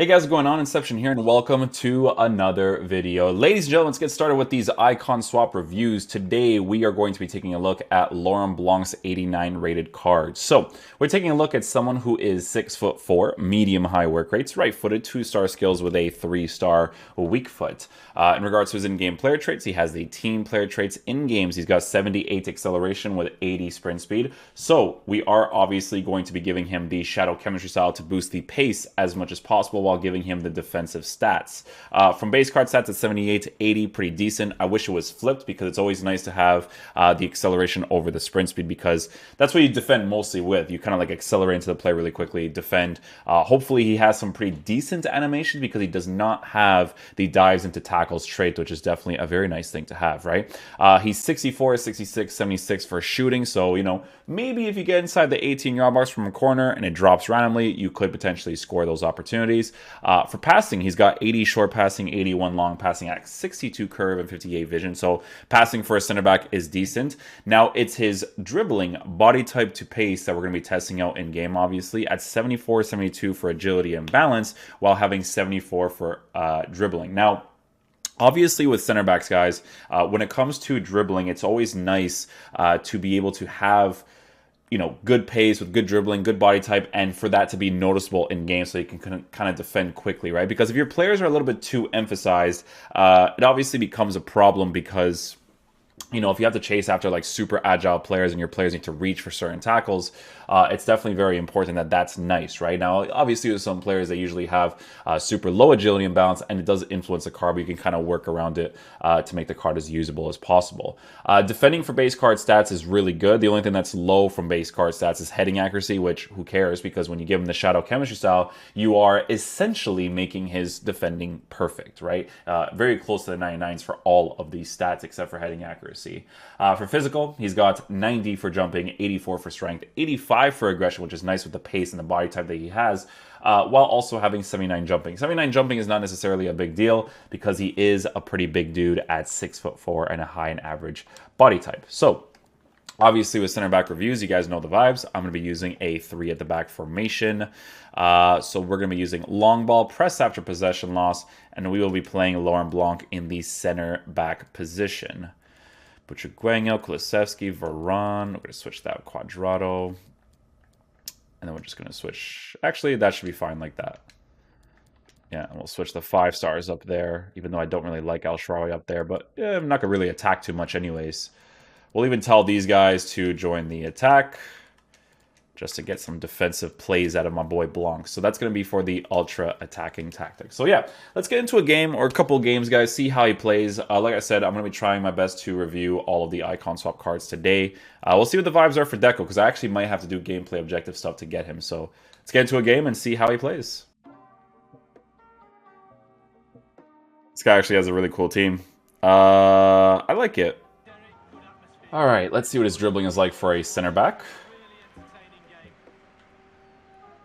Hey guys, what's going on? Inception here, and welcome to another video. Ladies and gentlemen, let's get started with these icon swap reviews. Today, we are going to be taking a look at Laurent Blanc's 89 rated cards. So, we're taking a look at someone who is 6'4", medium-high work rates, right-footed, 2-star skills with a 3-star weak foot. In regards to his in-game player traits, he has the team player traits. In games, he's got 78 acceleration with 80 sprint speed. So, we are obviously going to be giving him the shadow chemistry style to boost the pace as much as possible while giving him the defensive stats. From base card stats at 78 to 80, pretty decent. I wish it was flipped because it's always nice to have the acceleration over the sprint speed because that's what you defend mostly with. You kind of like accelerate into the play really quickly, defend. Hopefully he has some pretty decent animations because he does not have the dives into tackles trait, which is definitely a very nice thing to have, right? He's 64, 66, 76 for shooting, so, you know, maybe if you get inside the 18-yard box from a corner and it drops randomly, you could potentially score those opportunities. For passing, he's got 80 short passing, 81 long passing at 62 curve and 58 vision. So passing for a center back is decent. Now it's his dribbling, body type to pace that we're going to be testing out in game, obviously, at 74, 72 for agility and balance, while having 74 for dribbling. Now, obviously, with center backs, guys, when it comes to dribbling, it's always nice to be able to have, you know, good pace with good dribbling, good body type, and for that to be noticeable in game so you can kind of defend quickly, right? Because if your players are a little bit too emphasized, it obviously becomes a problem because, you know, if you have to chase after like super agile players and your players need to reach for certain tackles, it's definitely very important that that's nice, right? Now, obviously, with some players, they usually have super low agility and balance, and it does influence the card, but you can kind of work around it to make the card as usable as possible. Defending for base card stats is really good. The only thing that's low from base card stats is heading accuracy, which who cares? Because when you give him the shadow chemistry style, you are essentially making his defending perfect, right? Very close to the 99s for all of these stats except for heading accuracy. For physical, he's got 90 for jumping, 84 for strength, 85 for aggression, which is nice with the pace and the body type that he has, while also having 79 jumping. 79 jumping is not necessarily a big deal because he is a pretty big dude at 6'4" and a high and average body type. So, obviously, with center back reviews, you guys know the vibes. I'm going to be using a 3 at the back formation. So we're going to be using long ball, press after possession loss, and we will be playing Laurent Blanc in the center back position. Butragueño, Kulusevski, Varane. We're going to switch that with Cuadrado. And then we're just going to switch. Actually, that should be fine like that. Yeah, and we'll switch the 5 stars up there, even though I don't really like El Shaarawy up there. But yeah, I'm not going to really attack too much anyways. We'll even tell these guys to join the attack just to get some defensive plays out of my boy Blanc. So that's going to be for the ultra attacking tactic. So yeah, let's get into a game or a couple of games, guys. See how he plays. Like I said, I'm going to be trying my best to review all of the icon swap cards today. We'll see what the vibes are for Deco because I actually might have to do gameplay objective stuff to get him. So let's get into a game and see how he plays. This guy actually has a really cool team. I like it. All right, let's see what his dribbling is like for a center back.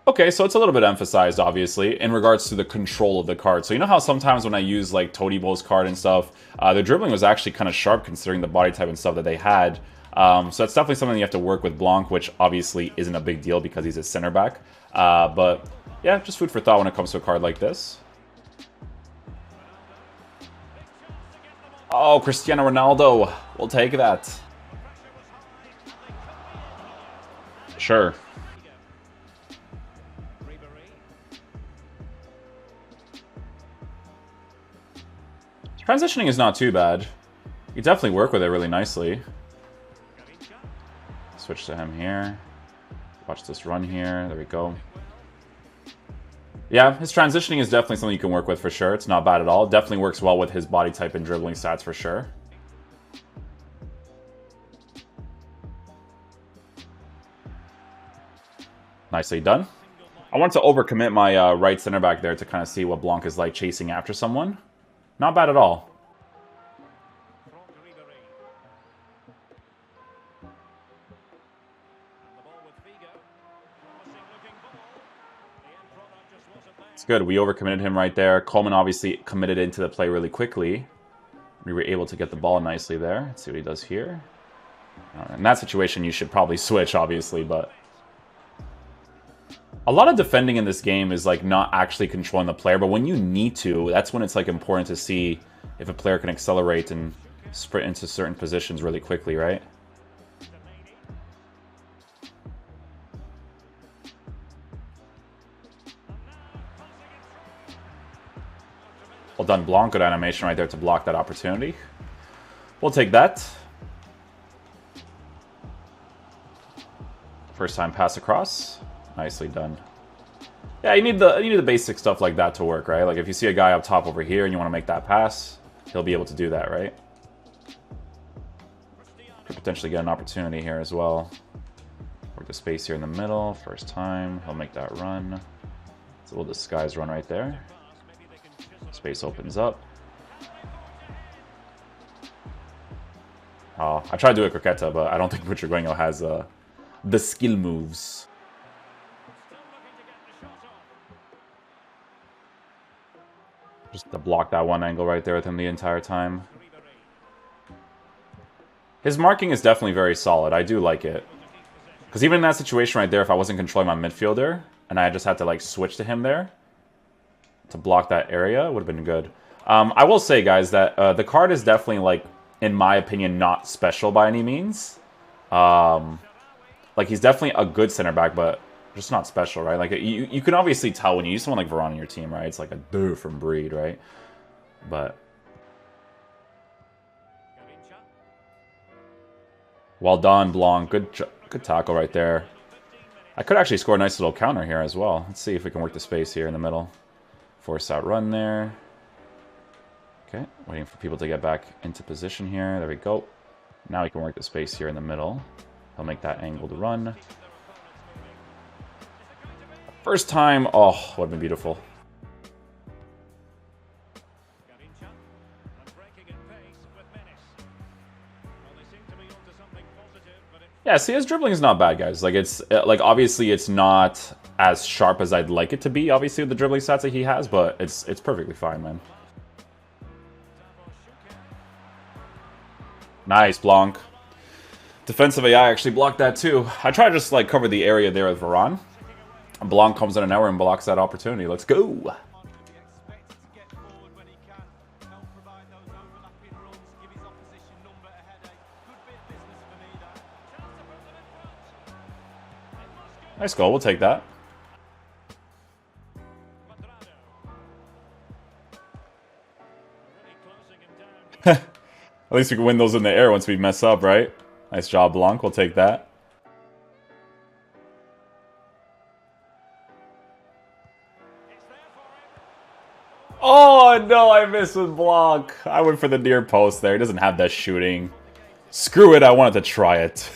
Okay, so it's a little bit emphasized, obviously, in regards to the control of the card. So you know how sometimes when I use, like, Todibo's card and stuff, the dribbling was actually kind of sharp considering the body type and stuff that they had. So that's definitely something you have to work with Blanc, which obviously isn't a big deal because he's a center back. But, yeah, just food for thought when it comes to a card like this. Oh, Cristiano Ronaldo. We'll take that. Sure. Transitioning is not too bad. You definitely work with it really nicely. Switch to him here. Watch this run here. There we go. Yeah, his transitioning is definitely something you can work with for sure. It's not bad at all. Definitely works well with his body type and dribbling stats for sure. Nicely done. I wanted to overcommit my right center back there to kind of see what Blanc is like chasing after someone. Not bad at all. It's good. We overcommitted him right there. Coleman obviously committed into the play really quickly. We were able to get the ball nicely there. Let's see what he does here. In that situation, you should probably switch, obviously, but A lot of defending in this game is like not actually controlling the player, but when you need to, that's when it's like important to see if a player can accelerate and sprint into certain positions really quickly, right? Well done, Blanc. Good animation right there to block that opportunity. We'll take that. First time pass across. Nicely done. Yeah, you need the basic stuff like that to work, right? Like if you see a guy up top over here and you want to make that pass, he'll be able to do that, right? Could potentially get an opportunity here as well. Work the space here in the middle. First time, he'll make that run. It's a little disguise run right there. Space opens up. Oh, I tried to do a croqueta, but I don't think Butragueño has the skill moves. Just to block that one angle right there with him the entire time. His marking is definitely very solid. I do like it. Because even in that situation right there, if I wasn't controlling my midfielder, and I just had to like switch to him there to block that area, it would have been good. I will say, guys, that the card is definitely, like, in my opinion, not special by any means. Like, he's definitely a good center back, but just not special, right? Like, you can obviously tell when you use someone like Varane on your team, right? It's like a different breed, right? But well done, Blanc. Good tackle right there. I could actually score a nice little counter here as well. Let's see if we can work the space here in the middle. Force that run there. Okay, waiting for people to get back into position here. There we go. Now we can work the space here in the middle. He'll make that angled run. First time, oh, would have been beautiful. Yeah, see, his dribbling is not bad, guys. Like, it's like obviously it's not as sharp as I'd like it to be, obviously, with the dribbling stats that he has, but it's perfectly fine, man. Nice, Blanc. Defensive AI actually blocked that too. I try to just like cover the area there with Varane. Blanc comes in an hour and blocks that opportunity. Let's go. Nice goal. We'll take that. At least we can win those in the air once we mess up, right? Nice job, Blanc. We'll take that. Oh, no, I missed with Blanc. I went for the near post there. He doesn't have that shooting. Screw it, I wanted to try it.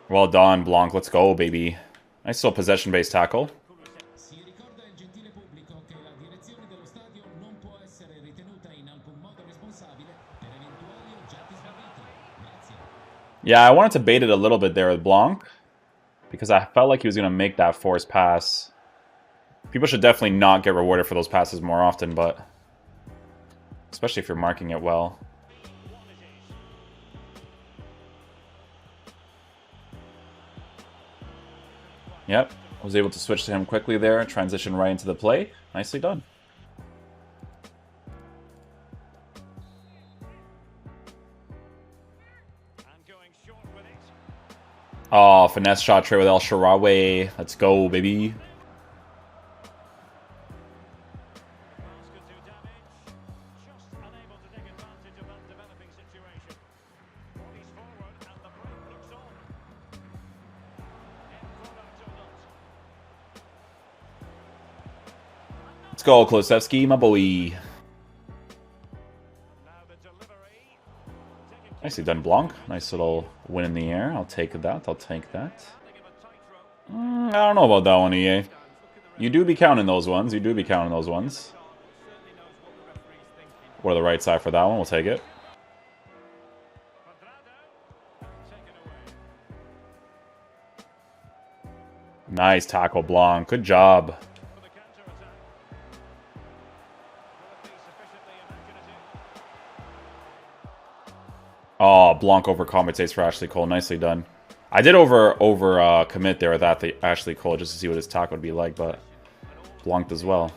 Well done, Blanc. Let's go, baby. Nice little possession-based tackle. Yeah, I wanted to bait it a little bit there with Blanc because I felt like he was going to make that forced pass. People should definitely not get rewarded for those passes more often, but especially if you're marking it well. Yep, was able to switch to him quickly there, transition right into the play. Nicely done. Oh, finesse shot trade with El Shaarawy. Let's go, baby. Let's go, Klosevsky, my boy. Nicely done, Blanc. Nice little win in the air. I'll take that. I'll take that. I don't know about that one, EA. You do be counting those ones. You do be counting those ones. What are the right side for that one? We'll take it. Nice tackle, Blanc. Good job. Oh, Blanc overcompensates for Ashley Cole. Nicely done. I did over commit there with that the Ashley Cole just to see what his tackle would be like, but Blanc as well.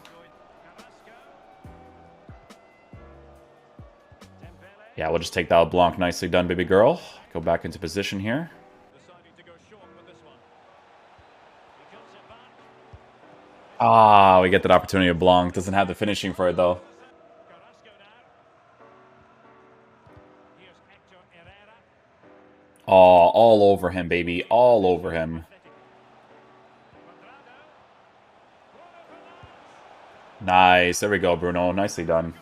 Yeah, we'll just take that with Blanc. Nicely done, baby girl. Go back into position here. Ah, we get that opportunity of Blanc. Doesn't have the finishing for it, though. Oh, all over him, baby. All over him. Nice. There we go, Bruno. Nicely done.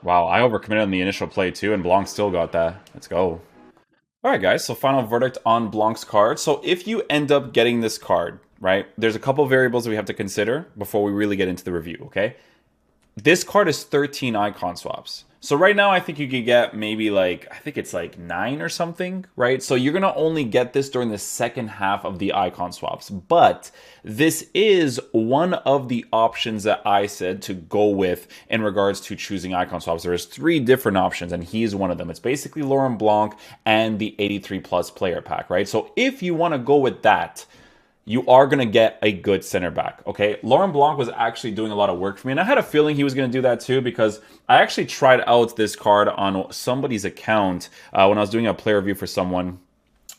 Wow, I overcommitted on the initial play, too, and Blanc still got that. Let's go. All right, guys, so final verdict on Blanc's card. So if you end up getting this card, right, there's a couple variables that we have to consider before we really get into the review, okay? This card is 13 icon swaps. So right now, I think you could get maybe like, I think it's like 9 or something, right? So you're going to only get this during the second half of the icon swaps. But this is one of the options that I said to go with in regards to choosing icon swaps. There's 3 different options, and he's one of them. It's basically Laurent Blanc and the 83 plus player pack, right? So if you want to go with that, you are going to get a good center back, okay? Laurent Blanc was actually doing a lot of work for me, and I had a feeling he was going to do that too because I actually tried out this card on somebody's account when I was doing a player review for someone,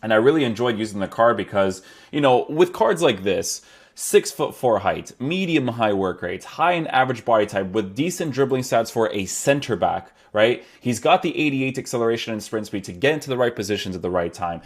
and I really enjoyed using the card because, you know, with cards like this, 6'4" height, medium high work rates, high and average body type with decent dribbling stats for a center back, right? He's got the 88 acceleration and sprint speed to get into the right positions at the right time.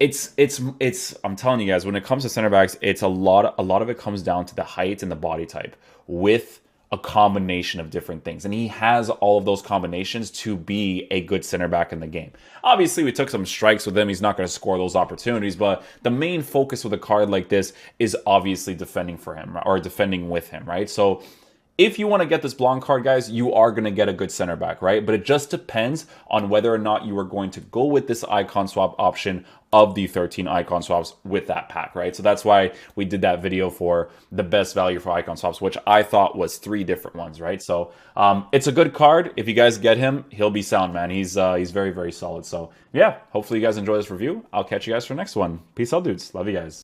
I'm telling you guys, when it comes to center backs, it's a lot of it comes down to the height and the body type with a combination of different things. And he has all of those combinations to be a good center back in the game. Obviously, we took some strikes with him. He's not going to score those opportunities, but the main focus with a card like this is obviously defending for him or defending with him, right? So if you want to get this Blanc card, guys, you are going to get a good center back, right? But it just depends on whether or not you are going to go with this icon swap option of the 13 icon swaps with that pack, right? So that's why we did that video for the best value for icon swaps, which I thought was 3 different ones, right? So it's a good card. If you guys get him, he'll be sound, man. He's very, very solid. So yeah, hopefully you guys enjoy this review. I'll catch you guys for the next one. Peace out, dudes. Love you guys.